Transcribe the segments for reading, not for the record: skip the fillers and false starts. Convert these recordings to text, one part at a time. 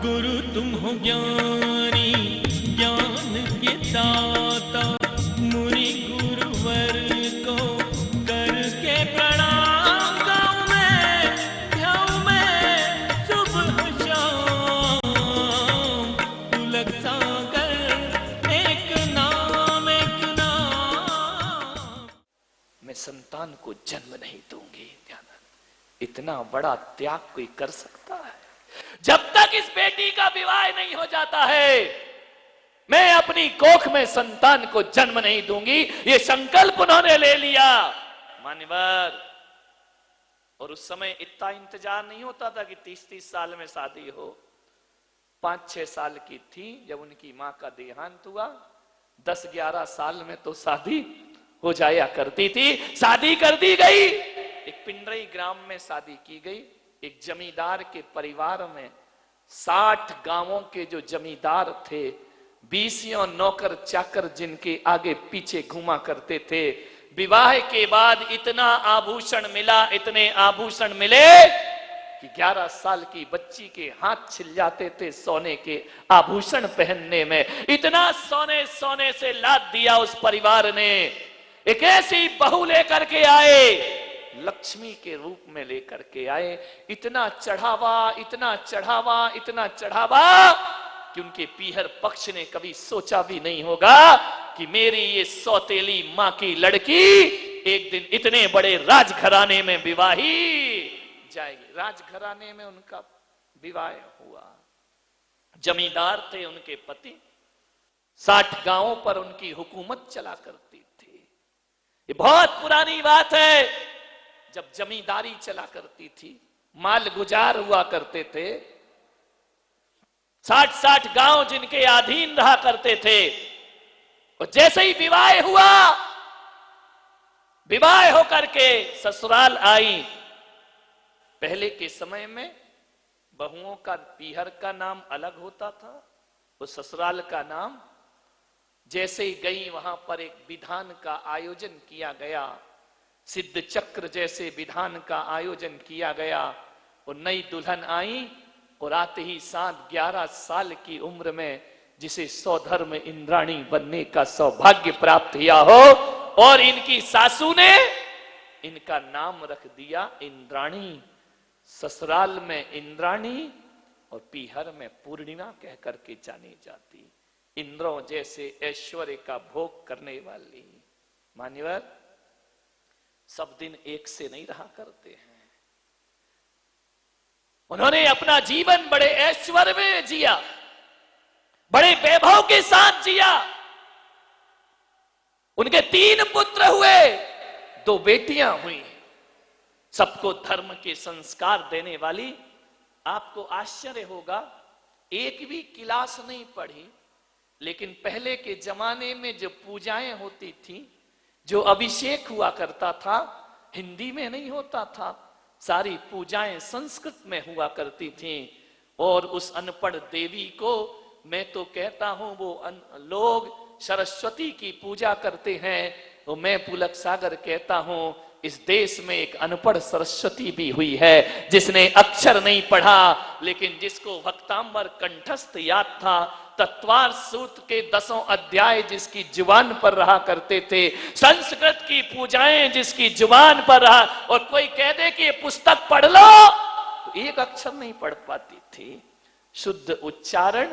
गुरु तुम हो ज्ञानी ज्ञान के दाता, मुनि गुरुवर को करके प्रणाम। गाऊं मैं सुबह शाम, पुलक सागर एक नाम एक नाम। मैं संतान को जन्म नहीं दूंगी। इतना बड़ा त्याग कोई कर सकता है? जब तक इस बेटी का विवाह नहीं हो जाता है, मैं अपनी कोख में संतान को जन्म नहीं दूंगी। ये संकल्प उन्होंने ले लिया मान्यवर। और उस समय इतना इंतजार नहीं होता था कि 30-30 साल में शादी हो। 5-6 साल की थी जब उनकी मां का देहांत हुआ। 10-11 साल में तो शादी हो जाया करती थी। शादी कर दी गई। एक पिंडरई ग्राम में शादी की गई। एक जमींदार के परिवार में 60 गांवों के जो जमींदार थे, 20 नौकर चाकर जिनके आगे पीछे घुमा करते थे। विवाह के बाद इतना आभूषण मिला, इतने आभूषण मिले कि 11 साल की बच्ची के हाथ छिल जाते थे सोने के आभूषण पहनने में। इतना सोने से लाद दिया उस परिवार ने। एक ऐसी बहू लेकर के आए, लक्ष्मी के रूप में लेकर के आए। इतना चढ़ावा, इतना चढ़ावा, इतना चढ़ावा कि उनके पीहर पक्ष ने कभी सोचा भी नहीं होगा कि मेरी ये सौतेली मां की लड़की एक दिन इतने बड़े राजघराने में विवाही जाएगी। राजघराने में उनका विवाह हुआ। जमींदार थे उनके पति। 60 गांवों पर उनकी हुकूमत चला करती थी। ये बहुत पुरानी बात है। जब जमींदारी चला करती थी, माल गुजार हुआ करते थे। 60-60 गांव जिनके अधीन रहा करते थे। और जैसे ही विवाह हुआ, विवाह होकर के ससुराल आई। पहले के समय में बहुओं का पीहर का नाम अलग होता था, उस ससुराल का नाम। जैसे ही गई वहां पर एक विधान का आयोजन किया गया, सिद्ध चक्र जैसे विधान का आयोजन किया गया। और नई दुल्हन आई और आते ही 7-11 साल की उम्र में जिसे सौधर्म इंद्राणी बनने का सौभाग्य प्राप्त हुआ हो, और इनकी सासू ने इनका नाम रख दिया इंद्राणी। ससुराल में इंद्राणी और पीहर में पूर्णिमा कह करके जानी जाती। इंद्रों जैसे ऐश्वर्य का भोग करने वाली। मान्यवर, सब दिन एक से नहीं रहा करते हैं। उन्होंने अपना जीवन बड़े ऐश्वर्य में जिया, बड़े वैभव के साथ जिया। उनके 3 पुत्र हुए, 2 बेटियां हुई। सबको धर्म के संस्कार देने वाली। आपको आश्चर्य होगा, एक भी क्लास नहीं पढ़ी, लेकिन पहले के जमाने में जो पूजाएं होती थी, जो अभिषेक हुआ करता था, हिंदी में नहीं होता था। सारी पूजाएं संस्कृत में हुआ करती थी। और उस अनपढ़ देवी को मैं तो कहता हूं, वो लोग सरस्वती की पूजा करते हैं। तो मैं पुलक सागर कहता हूं, इस देश में एक अनपढ़ सरस्वती भी हुई है, जिसने अक्षर नहीं पढ़ा, लेकिन जिसको वक्तांबर कंठस्थ याद था। तत्वार सूत्र के 10 अध्याय जिसकी जुबान पर रहा करते थे। संस्कृत की पूजाएं जिसकी जुबान पर रहा। और कोई कह दे कि ये पुस्तक पढ़ लो, तो एक अक्षर नहीं पढ़ पाती थी। शुद्ध उच्चारण।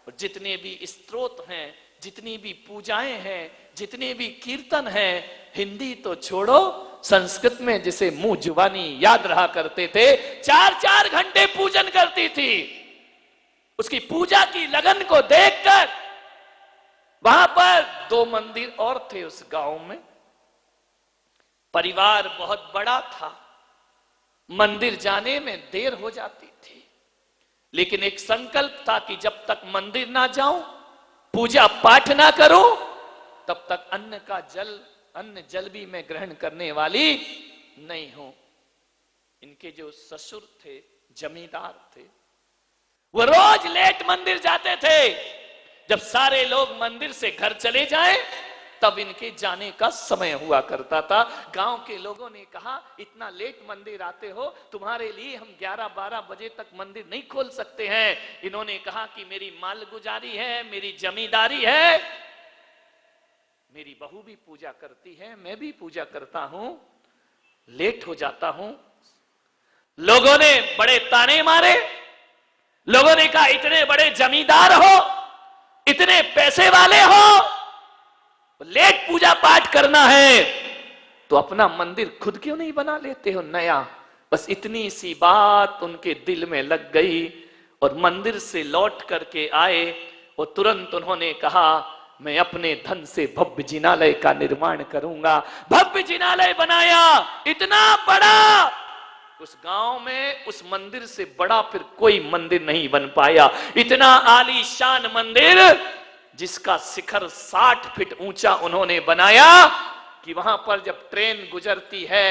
और जितने भी स्तोत्र हैं, जितनी भी पूजाएं हैं, जितने भी कीर्तन हैं, हिंदी तो छोड़ो, संस्कृत में जिसे मुंह जुबानी याद रहा करते थे। 4-4 घंटे पूजन करती थी। उसकी पूजा की लगन को देखकर वहां पर 2 मंदिर और थे उस गांव में। परिवार बहुत बड़ा था। मंदिर जाने में देर हो जाती थी, लेकिन एक संकल्प था कि जब तक मंदिर ना जाऊं, पूजा पाठ ना करूं, तब तक अन्न जल भी मैं ग्रहण करने वाली नहीं हूं। इनके जो ससुर थे, जमींदार थे, वो रोज लेट मंदिर जाते थे। जब सारे लोग मंदिर से घर चले जाएं, तब इनके जाने का समय हुआ करता था। गांव के लोगों ने कहा इतना लेट मंदिर आते हो, तुम्हारे लिए हम 11-12 बजे तक मंदिर नहीं खोल सकते हैं। इन्होंने कहा कि मेरी मालगुजारी है, मेरी जमींदारी है, मेरी बहू भी पूजा करती है, मैं भी पूजा करता हूं, लेट हो जाता हूं। लोगों ने बड़े ताने मारे, लोगों ने कहा इतने बड़े जमींदार हो, इतने पैसे वाले हो, लेट पूजा पाठ करना है तो अपना मंदिर खुद क्यों नहीं बना लेते हो नया। बस इतनी सी बात उनके दिल में लग गई और मंदिर से लौट करके आए और तुरंत उन्होंने कहा मैं अपने धन से भव्य जिनालय का निर्माण करूंगा। भव्य जिनालय बनाया, इतना बड़ा, उस गांव में उस मंदिर से बड़ा फिर कोई मंदिर नहीं बन पाया। इतना आलीशान मंदिर जिसका शिखर 60 फीट ऊंचा उन्होंने बनाया कि वहां पर जब ट्रेन गुजरती है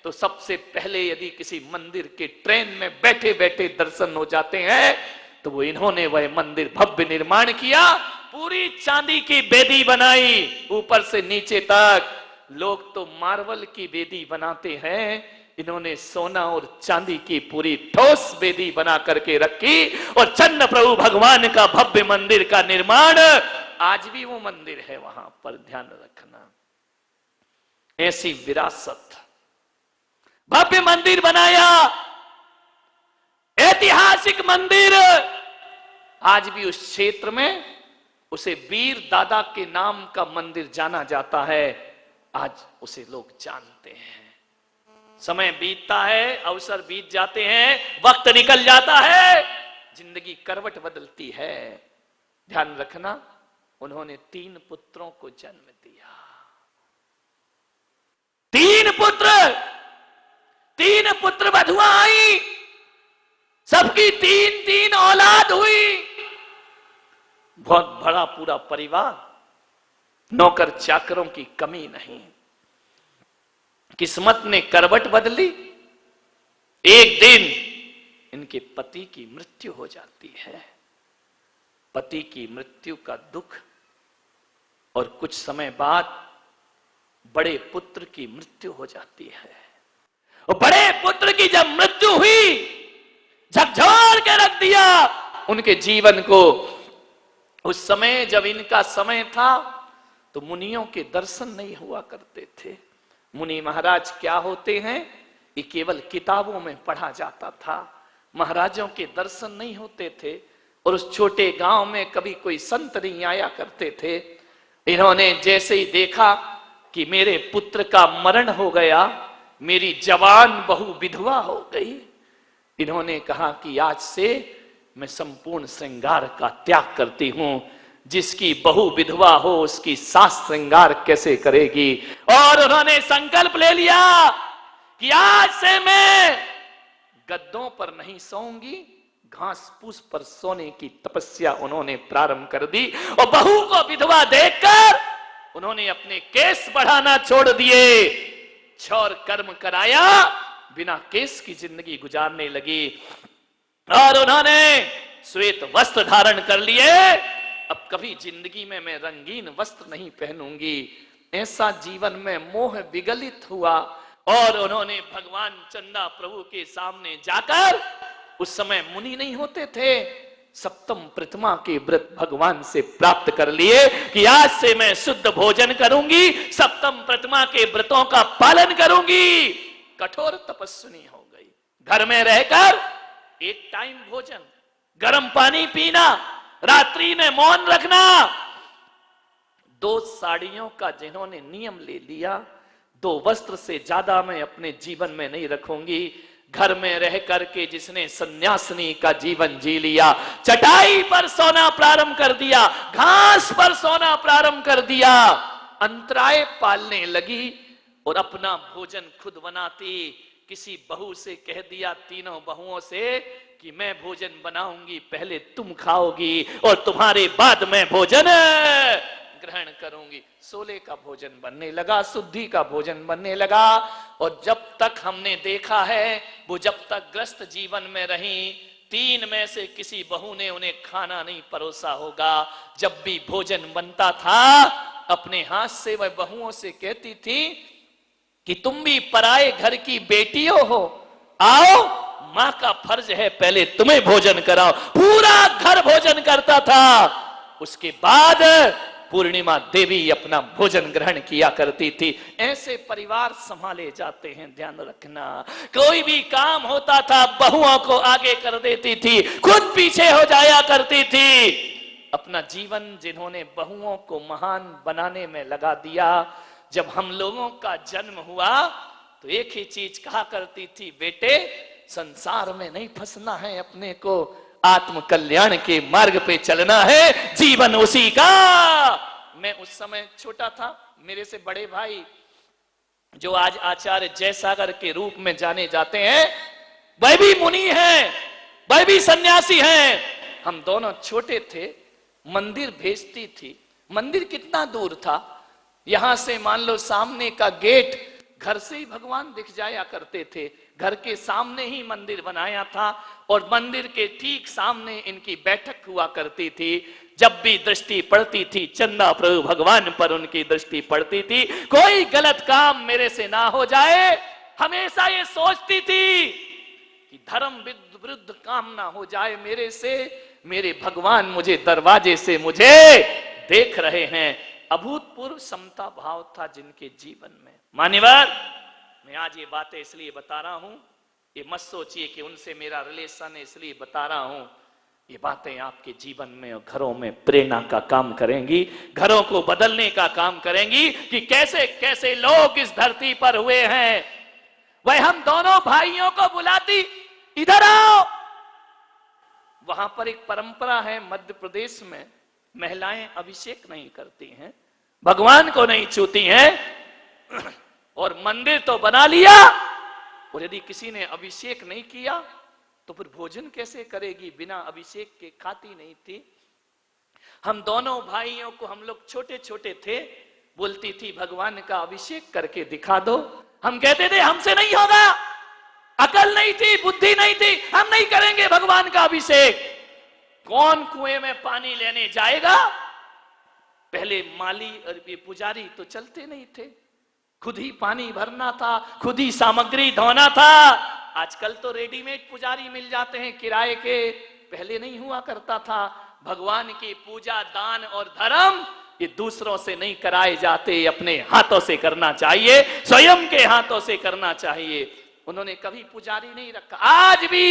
तो सबसे पहले यदि किसी मंदिर के ट्रेन में बैठे बैठे दर्शन हो जाते हैं तो वो इन्होंने वह मंदिर भव्य निर्माण किया। पूरी चांदी की बेदी बनाई ऊपर से नीचे तक। लोग तो मार्बल की बेदी बनाते हैं, इन्होंने सोना और चांदी की पूरी ठोस बेदी बना करके रखी और चन्न प्रभु भगवान का भव्य मंदिर का निर्माण। आज भी वो मंदिर है वहां पर, ध्यान रखना। ऐसी विरासत, भव्य मंदिर बनाया, ऐतिहासिक मंदिर। आज भी उस क्षेत्र में उसे वीर दादा के नाम का मंदिर जाना जाता है। आज उसे लोग जानते हैं। समय बीतता है, अवसर बीत जाते हैं, वक्त निकल जाता है, जिंदगी करवट बदलती है। ध्यान रखना, उन्होंने 3 पुत्रों को जन्म दिया। 3 पुत्र बधुआ आई, सबकी 3-3 औलाद हुई। बहुत बड़ा पूरा परिवार, नौकर चाकरों की कमी नहीं। किस्मत ने करवट बदली। एक दिन इनके पति की मृत्यु हो जाती है। पति की मृत्यु का दुख और कुछ समय बाद बड़े पुत्र की मृत्यु हो जाती है। और बड़े पुत्र की जब मृत्यु हुई, झकझोर के रख दिया उनके जीवन को। उस समय जब इनका समय था तो मुनियों के दर्शन नहीं हुआ करते थे। मुनि महाराज क्या होते हैं ये केवल किताबों में पढ़ा जाता था। महाराजों के दर्शन नहीं होते थे और उस छोटे गांव में कभी कोई संत नहीं आया करते थे। इन्होंने जैसे ही देखा कि मेरे पुत्र का मरण हो गया, मेरी जवान बहू विधवा हो गई, इन्होंने कहा कि आज से मैं संपूर्ण श्रृंगार का त्याग करती हूं। जिसकी बहू विधवा हो उसकी सास श्रृंगार कैसे करेगी। और उन्होंने संकल्प ले लिया कि आज से मैं गद्दों पर नहीं सोऊंगी, घास फूस पर सोने की तपस्या उन्होंने प्रारंभ कर दी। और बहू को विधवा देखकर उन्होंने अपने केस बढ़ाना छोड़ दिए, क्षौर कर्म कराया, बिना केस की जिंदगी गुजारने लगी। और उन्होंने श्वेत वस्त्र धारण कर लिए। अब कभी जिंदगी में मैं रंगीन वस्त्र नहीं पहनूंगी, ऐसा जीवन में मोह विगलित हुआ। और उन्होंने भगवान चंदा प्रभु के सामने जाकर, उस समय मुनि नहीं होते थे, सप्तम प्रतिमा के व्रत भगवान से प्राप्त कर लिए कि आज से मैं शुद्ध भोजन करूंगी, सप्तम प्रतिमा के व्रतों का पालन करूंगी। कठोर तपस्विनी हो गई। घर में रहकर एक टाइम भोजन, गर्म पानी पीना, रात्रि में मौन रखना। 2 साड़ियों का जिन्होंने नियम ले लिया, 2 वस्त्र से ज्यादा मैं अपने जीवन में नहीं रखूंगी। घर में रह करके जिसने सन्यासिनी का जीवन जी लिया, चटाई पर सोना प्रारंभ कर दिया, घास पर सोना प्रारंभ कर दिया, अंतराय पालने लगी और अपना भोजन खुद बनाती। किसी बहू से कह दिया, 3 बहुओं से, कि मैं भोजन बनाऊंगी, पहले तुम खाओगी और तुम्हारे बाद मैं भोजन ग्रहण करूंगी। 16 का भोजन बनने लगा, शुद्धि का भोजन बनने लगा। और जब तक हमने देखा है वो जब तक ग्रस्त जीवन में रही, 3 में से किसी बहू ने उन्हें खाना नहीं परोसा होगा। जब भी भोजन बनता था अपने हाथ से वह बहुओं से कहती थी कि तुम भी पराए घर की बेटियों हो, आओ मां का फर्ज है पहले तुम्हें भोजन कराओ। पूरा घर भोजन करता था, उसके बाद पूर्णिमा देवी अपना भोजन ग्रहण किया करती थी। ऐसे परिवार संभाले जाते हैं, ध्यान रखना। कोई भी काम होता था बहुओं को आगे कर देती थी, खुद पीछे हो जाया करती थी। अपना जीवन जिन्होंने बहुओं को महान बनाने में लगा दिया। जब हम लोगों का जन्म हुआ तो एक ही चीज कहा करती थी, बेटे संसार में नहीं फंसना है, अपने को आत्म कल्याण के मार्ग पे चलना है, जीवन उसी का। मैं उस समय छोटा था, मेरे से बड़े भाई जो आज आचार्य जयसागर के रूप में जाने जाते हैं, वह भी मुनि हैं, वह भी सन्यासी हैं। हम दोनों छोटे थे, मंदिर भेजती थी। मंदिर कितना दूर था, यहां से मान लो सामने का गेट, घर से ही भगवान दिख जाया करते थे। घर के सामने ही मंदिर बनाया था और मंदिर के ठीक सामने इनकी बैठक हुआ करती थी। जब भी दृष्टि पड़ती थी चंदा प्रभु भगवान पर उनकी दृष्टि पड़ती थी। कोई गलत काम मेरे से ना हो जाए, हमेशा ये सोचती थी कि धर्म विरुद्ध काम ना हो जाए मेरे से। मेरे भगवान मुझे दरवाजे से मुझे देख रहे हैं। अभूतपूर्व समता भाव था जिनके जीवन में। मान्यवर, मैं आज ये बातें इसलिए बता रहा हूं, ये मत सोचिए कि उनसे मेरा रिलेशन है इसलिए बता रहा हूं। ये बातें आपके जीवन में और घरों में प्रेरणा का काम करेंगी, घरों को बदलने का काम करेंगी कि कैसे कैसे लोग इस धरती पर हुए हैं। वह हम दोनों भाइयों को बुलाती, इधर आओ। वहां पर एक परंपरा है मध्य प्रदेश में, महिलाएं अभिषेक नहीं करती हैं, भगवान को नहीं छूती हैं और मंदिर तो बना लिया और यदि किसी ने अभिषेक नहीं किया तो फिर भोजन कैसे करेगी, बिना अभिषेक के खाती नहीं थी। हम दोनों भाइयों को, हम लोग छोटे छोटे थे, बोलती थी भगवान का अभिषेक करके दिखा दो। हम कहते थे हमसे नहीं होगा, अकल नहीं थी, बुद्धि नहीं थी, हम नहीं करेंगे भगवान का अभिषेक। कौन कुएं में पानी लेने जाएगा? पहले माली और पुजारी तो चलते नहीं थे, खुद ही पानी भरना था, खुद ही सामग्री धोना था। आजकल तो रेडीमेड पुजारी मिल जाते हैं किराए के, पहले नहीं हुआ करता था। भगवान की पूजा, दान और धर्म ये दूसरों से नहीं कराए जाते, अपने हाथों से करना चाहिए, स्वयं के हाथों से करना चाहिए। उन्होंने कभी पुजारी नहीं रखा। आज भी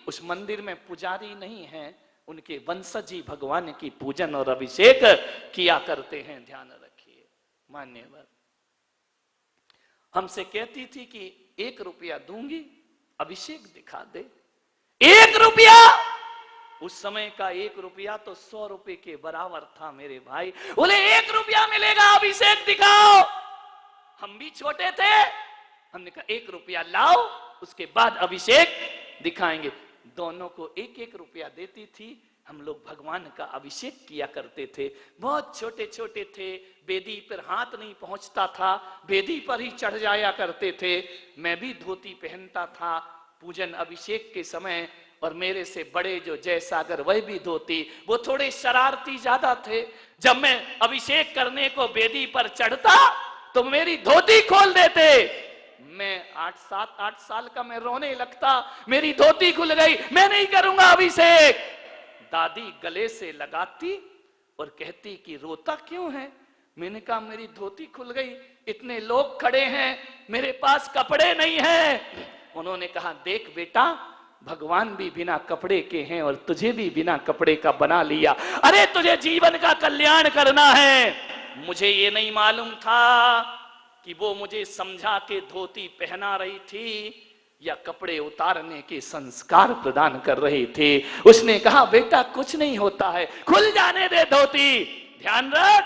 उस मंदिर में पुजारी नहीं है, उनके वंशज ही भगवान की पूजन और अभिषेक किया करते हैं, ध्यान रखिए। मान्यवर, हमसे कहती थी कि 1 रुपया दूंगी, अभिषेक दिखा दे। 1 रुपया! उस समय का 1 रुपया तो 100 रुपए के बराबर था मेरे भाई। बोले 1 रुपया मिलेगा, अभिषेक दिखाओ। हम भी छोटे थे, हमने कहा 1 रुपया लाओ, उसके बाद अभिषेक दिखाएंगे। दोनों को 1-1 रुपया देती थी, हम लोग भगवान का अभिषेक किया करते थे। बहुत छोटे छोटे थे, वेदी पर हाथ नहीं पहुंचता था, वेदी पर ही चढ़ जाया करते थे। मैं भी धोती पहनता था पूजन अभिषेक के समय, और मेरे से बड़े जो जयसागर वह भी धोती, वो थोड़े शरारती ज्यादा थे। जब मैं अभिषेक करने को वेदी पर चढ़ता तो मेरी धोती खोल देते। मैं 8 साल का, मैं रोने लगता, मेरी धोती खुल गई, मैं नहीं करूंगा अभिषेक। दादी गले से लगाती और कहती कि रोता क्यों है? मैंने कहा मेरी धोती खुल गई, इतने लोग खड़े हैं, मेरे पास कपड़े नहीं हैं। उन्होंने कहा देख बेटा, भगवान भी बिना कपड़े के हैं और तुझे भी बिना कपड़े का बना लिया। अरे तुझे जीवन का कल्याण करना है। मुझे ये नहीं मालूम था कि वो मुझे समझा के धोती पहना रही थी या कपड़े उतारने के संस्कार प्रदान कर रही थी। उसने कहा बेटा कुछ नहीं होता है, खुल जाने दे धोती। ध्यान रख,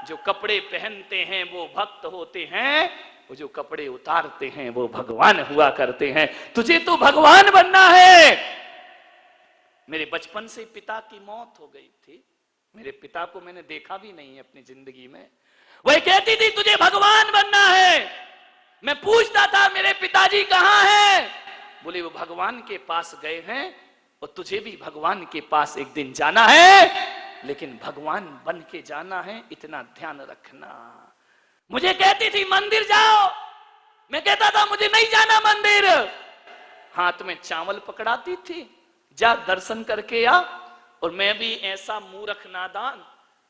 जो कपड़े पहनते हैं वो भक्त होते हैं, वो जो कपड़े उतारते हैं वो भगवान हुआ करते हैं। तुझे तो भगवान बनना है। मेरे बचपन से पिता की मौत हो गई थी, मेरे पिता को मैंने देखा भी नहीं है अपनी जिंदगी में। वह कहती थी तुझे भगवान बनना है। मैं पूछता था मेरे पिताजी कहाँ हैं? बोले वो भगवान के पास गए हैं और तुझे भी भगवान के पास एक दिन जाना है। लेकिन भगवान बन के जाना है, इतना ध्यान रखना। मुझे कहती थी मंदिर जाओ, मैं कहता था मुझे नहीं जाना मंदिर। हाथ में चावल पकड़ाती थी, जा दर्शन करके आ। और मैं भी ऐसा मूर्ख नादान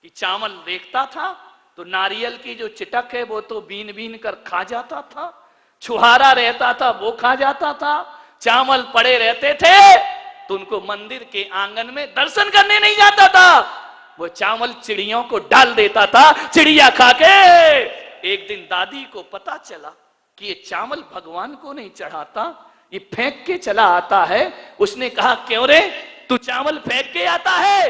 कि चावल देखता था तो नारियल की जो चिटक है वो तो बीन बीन कर खा जाता था, छुहारा रहता था वो खा जाता था, चावल पड़े रहते थे तो उनको मंदिर के आंगन में दर्शन करने नहीं जाता था। वो चावल चिड़ियों को डाल देता था, चिड़िया खा के। एक दिन दादी को पता चला कि ये चावल भगवान को नहीं चढ़ाता, ये फेंक के चला आता है। उसने कहा क्यों रे, तू चावल फेंक के आता है?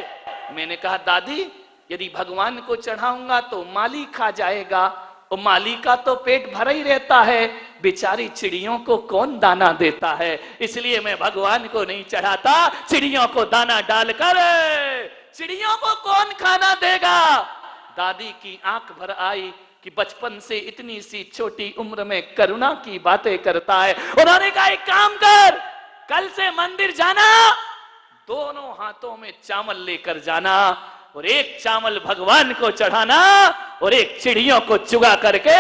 मैंने कहा दादी यदि भगवान को चढ़ाऊंगा तो माली खा जाएगा, और माली का तो पेट भरा ही रहता है, बेचारी चिड़ियों को कौन दाना देता है, इसलिए मैं भगवान को नहीं चढ़ाता। चिड़ियों को दाना डालकर चिड़ियों को कौन खाना देगा? दादी की आंख भर आई कि बचपन से इतनी सी छोटी उम्र में करुणा की बातें करता है। उन्होंने कहा एक काम कर, कल से मंदिर जाना, दोनों हाथों में चावल लेकर जाना, और एक चावल भगवान को चढ़ाना और एक चिड़ियों को चुगा करके।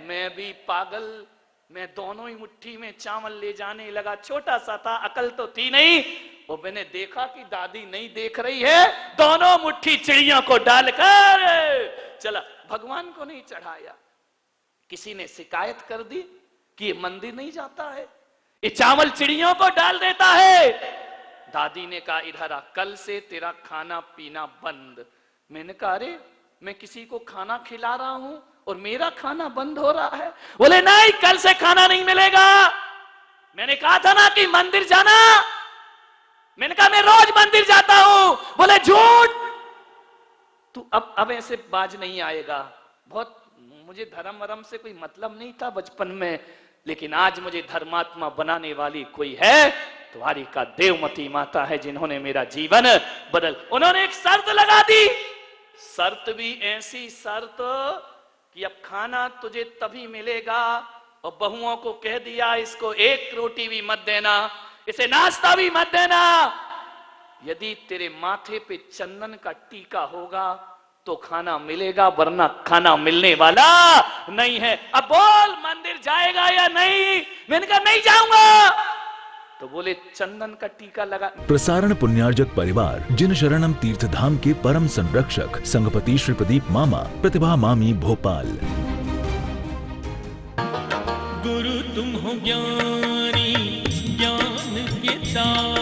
मैं भी पागल, मैं दोनों ही मुट्ठी में चावल ले जाने लगा। छोटा सा था, अकल तो थी नहीं। और मैंने देखा कि दादी नहीं देख रही है, दोनों मुट्ठी चिड़ियों को डालकर चला। भगवान को नहीं चढ़ाया। किसी ने शिकायत कर दी कि ये मंदिर नहीं जाता है, ये चावल चिड़ियों को डाल देता है। दादी ने कहा इधर आ, कल से तेरा खाना पीना बंद। मैंने कहा अरे मैं किसी को खाना खिला रहा हूं और मेरा खाना बंद हो रहा है। बोले नहीं, कल से खाना नहीं मिलेगा। मैंने कहा था ना कि मंदिर जाना। मैंने कहा मैं रोज मंदिर जाता हूं। बोले झूठ। तू अब ऐसे बाज नहीं आएगा। बहुत मुझे धर्म वरम से कोई मतलब नहीं था बचपन में, लेकिन आज मुझे धर्मात्मा बनाने वाली कोई है, तुम्हारी का देवमती माता है जिन्होंने मेरा जीवन बदल। उन्होंने एक शर्त लगा दी, शर्त भी ऐसी शर्त कि अब खाना तुझे तभी मिलेगा, और बहुओं को कह दिया इसको एक रोटी भी मत देना, इसे नाश्ता भी मत देना, यदि तेरे माथे पे चंदन का टीका होगा तो खाना मिलेगा, वरना खाना मिलने वाला नहीं है। अब बोल मंदिर जाएगा या नहीं? मैंने कहा नहीं जाऊंगा। तो बोले चंदन का टीका लगा। प्रसारण पुण्यार्जक परिवार जिन शरणम तीर्थ धाम के परम संरक्षक संघपति श्री प्रदीप मामा, प्रतिभा मामी, भोपाल। गुरु तुम हो ज्ञानी, ज्ञान के साथ